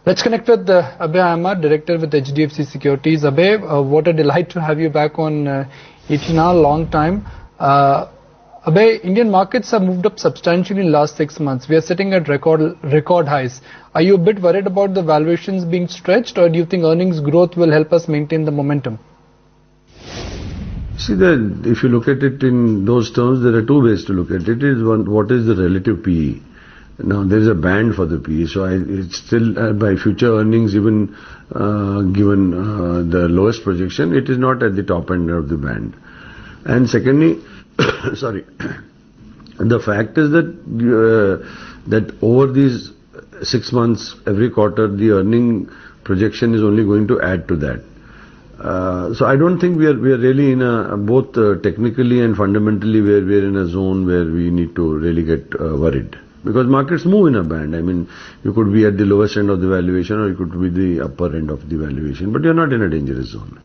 Let's connect with Abhay Ahmad, Director with HDFC Securities. Abhay, what a delight to have you back on ET long time. Abhay, Indian markets have moved up substantially in the last 6 months. We are sitting at record highs. Are you a bit worried about the valuations being stretched, or do you think earnings growth will help us maintain the momentum? See, if you look at it in those terms, there are two ways to look at it. One, what is the relative PE? Now, there is a band for the PE, so it's still by future earnings, even given the lowest projection, it is not at the top end of the band. And secondly, sorry, the fact is that over these 6 months, every quarter, the earning projection is only going to add to that. So I don't think we are really in a both technically and fundamentally we are in a zone where we need to really get worried. Because markets move in a band. I mean, you could be at the lowest end of the valuation or you could be the upper end of the valuation, but you're not in a dangerous zone.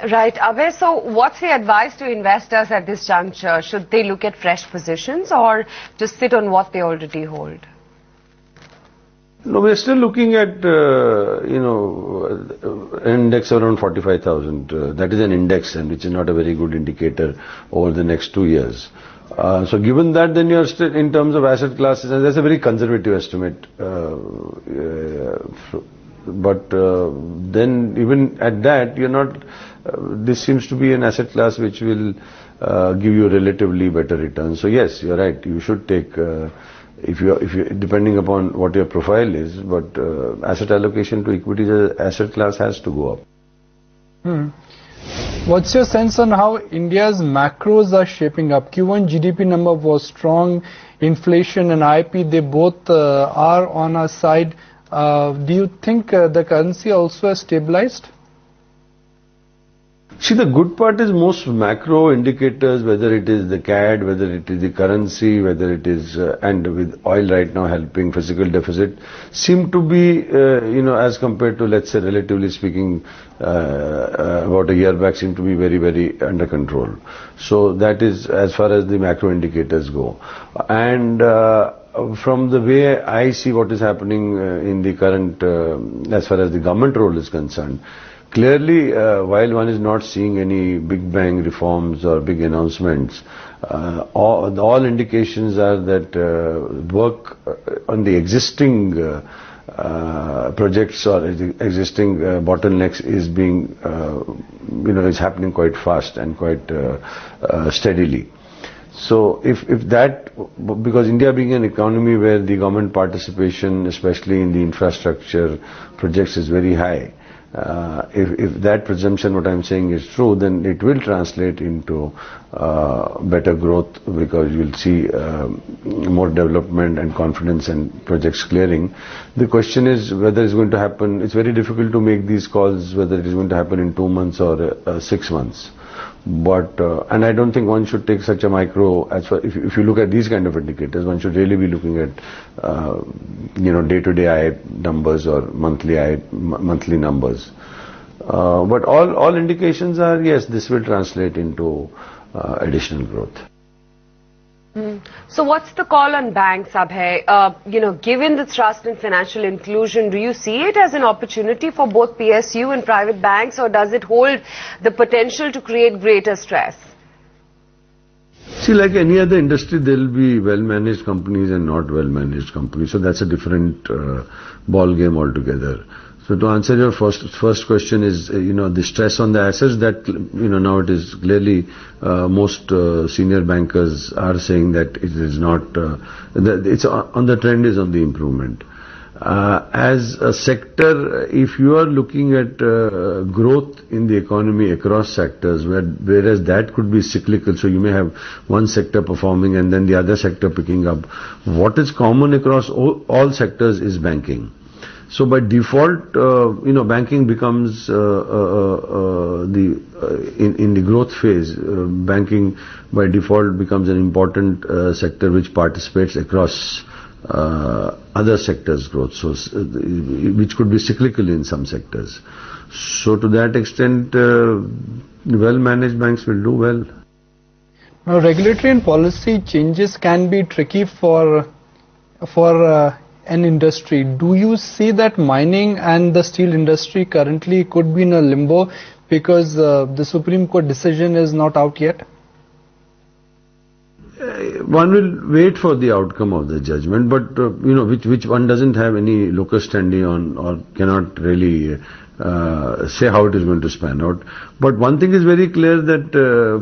Right, Abhay, so what's the advice to investors at this juncture? Should they look at fresh positions or just sit on what they already hold? No, we are still looking at, index around 45,000. That is an index and which is not a very good indicator over the next 2 years. So given that, then you are still in terms of asset classes, and that's a very conservative estimate. But then even at that, you're not. This seems to be an asset class which will give you relatively better returns. So yes, you're right. You should take. If you depending upon what your profile is, but asset allocation to equities asset class has to go up. What's your sense on how India's macros are shaping up? Q1 GDP number was strong, inflation and IP, they both are on our side. Do you think the currency also has stabilized? See, the good part is most macro indicators, whether it is the CAD, whether it is the currency, whether it is, and with oil right now helping physical deficit, seem to be, as compared to, let's say, relatively speaking, about a year back, seem to be very, very under control. So that is as far as the macro indicators go. And from the way I see what is happening in the current, as far as the government role is concerned, clearly, while one is not seeing any big bang reforms or big announcements, all indications are that work on the existing projects or existing bottlenecks is being, is happening quite fast and quite steadily. So if that, because India being an economy where the government participation, especially in the infrastructure projects, is very high, if that presumption, what I'm saying, is true, then it will translate into better growth, because you'll see more development and confidence and projects clearing. The question is whether it's going to happen. It's very difficult to make these calls whether it is going to happen in 2 months or 6 months. But and I don't think one should take such a micro, as far if you look at these kind of indicators, one should really be looking at day-to-day numbers or monthly numbers. But all indications are, yes, this will translate into additional growth. So what's the call on banks, Abhay? Given the thrust in financial inclusion, do you see it as an opportunity for both PSU and private banks, or does it hold the potential to create greater stress? See, like any other industry, there will be well-managed companies and not well-managed companies. So that's a different ball game altogether. So to answer your first question is, the stress on the assets, that, now it is clearly most senior bankers are saying that it is not, it's on the trend is on the improvement. As a sector, if you are looking at growth in the economy across sectors, whereas that could be cyclical, so you may have one sector performing and then the other sector picking up. What is common across all sectors is banking. So by default, banking becomes in the growth phase. Banking by default becomes an important sector which participates across other sectors' growth, so which could be cyclical in some sectors. So to that extent, well-managed banks will do well. Now, regulatory and policy changes can be tricky for an industry. Do you see that mining and the steel industry currently could be in a limbo because the Supreme Court decision is not out yet? One will wait for the outcome of the judgment, but which one doesn't have any locus standi on or cannot really say how it is going to span out. But one thing is very clear that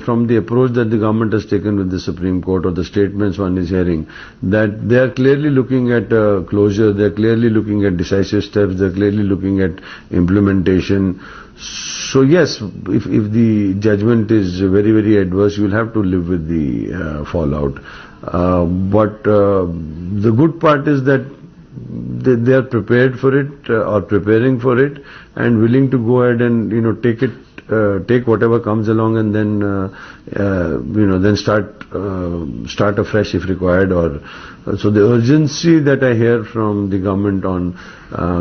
from the approach that the government has taken with the Supreme Court or the statements one is hearing, that they are clearly looking at closure, they are clearly looking at decisive steps, they are clearly looking at implementation. So yes, if the judgment is very, very adverse, you will have to live with the fallout. But the good part is that they are prepared for it or preparing for it and willing to go ahead and take whatever comes along and then then start afresh if required. Or so the urgency that I hear from the government on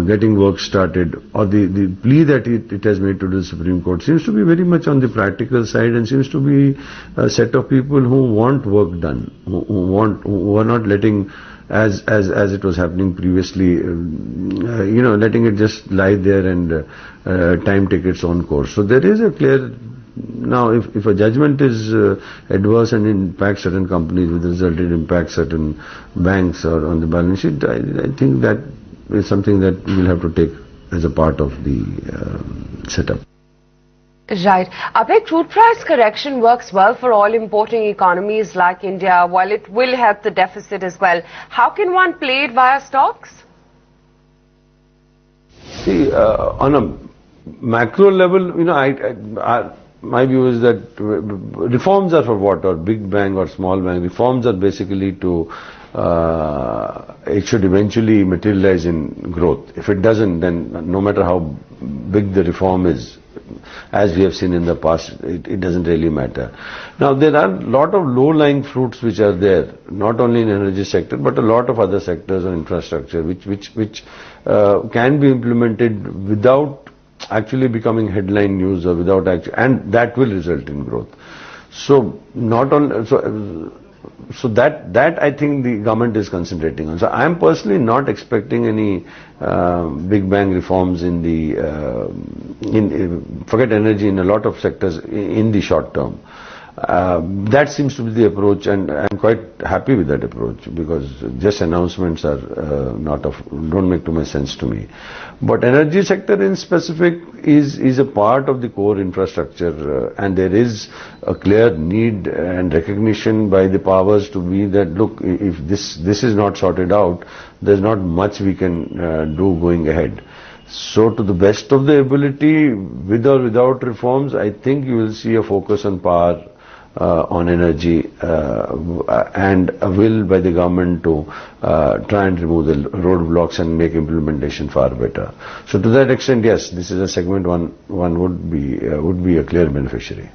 getting work started, or the plea that it has made to the Supreme Court, seems to be very much on the practical side and seems to be a set of people who want work done, who are not letting, as it was happening previously, letting it just lie there and time take its own course. So there is a clear, now if a judgment is adverse and impacts certain companies, with the result it impacts certain banks or on the balance sheet, I think that is something that we will have to take as a part of the setup. Right. Abhay, crude price correction works well for all importing economies like India, while it will help the deficit as well. How can one play it via stocks? See, on a macro level, my view is that reforms are for what? Or big bang or small bang. Reforms are basically to, it should eventually materialize in growth. If it doesn't, then no matter how big the reform is, as we have seen in the past, it doesn't really matter. Now, there are a lot of low-lying fruits which are there, not only in energy sector, but a lot of other sectors and infrastructure, which can be implemented without actually becoming headline news or without and that will result in growth. So, not on so that I think the government is concentrating on. So I am personally not expecting any big bang reforms in forget energy, in a lot of sectors in the short term. That seems to be the approach, and I am quite happy with that approach, because just announcements are don't make too much sense to me. But energy sector in specific is a part of the core infrastructure, and there is a clear need and recognition by the powers to be that, look, if this is not sorted out, there's not much we can do going ahead. So to the best of the ability, with or without reforms, I think you will see a focus on power, on energy, and a will by the government to try and remove the roadblocks and make implementation far better. So to that extent, yes, this is a segment one would be a clear beneficiary.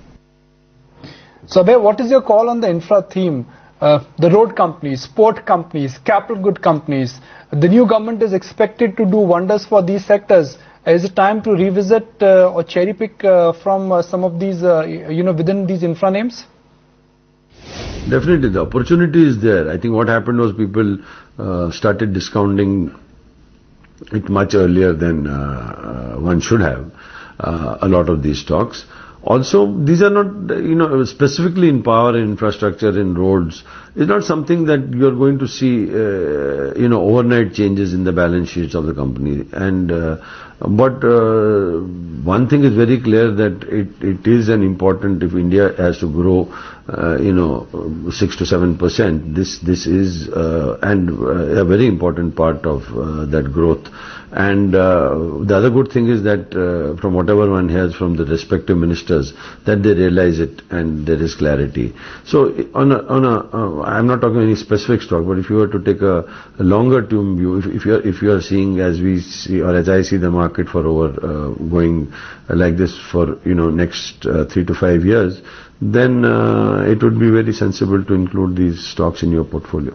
So Abhay, what is your call on the infra theme? The road companies, port companies, capital good companies. The new government is expected to do wonders for these sectors. Is it time to revisit or cherry pick from some of these, within these infra names? Definitely, the opportunity is there. I think what happened was people started discounting it much earlier than one should have, a lot of these stocks. Also, these are not, specifically in power and infrastructure, in roads, it's not something that you're going to see, overnight changes in the balance sheets of the company. And, but one thing is very clear, that it is an important, if India has to grow, 6 to 7%, this is, and a very important part of that growth. And the other good thing is that from whatever one hears from the respective ministers, that they realize it and there is clarity. So I'm not talking any specific stock, but if you were to take a longer term view, if you are seeing, as we see, or as I see the market for over going like this for next 3 to 5 years, then it would be very sensible to include these stocks in your portfolio.